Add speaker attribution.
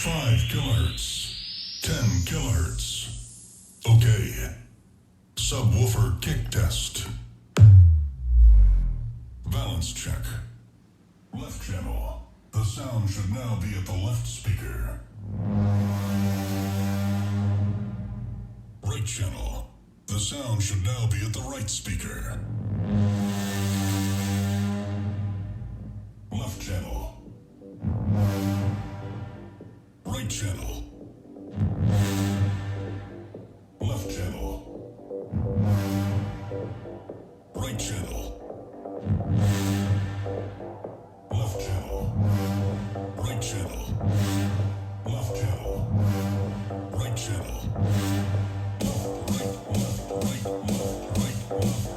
Speaker 1: 5 kilohertz. 10 kilohertz. Okay. Subwoofer kick test. Balance check. Left channel. The sound should now be at the left speaker. Right channel. The sound should now be at the right speaker. Left channel. Right channel. Left channel. Right channel. Left channel. Right channel. Left channel. Right channel. Left, right, left, right, left, right, left.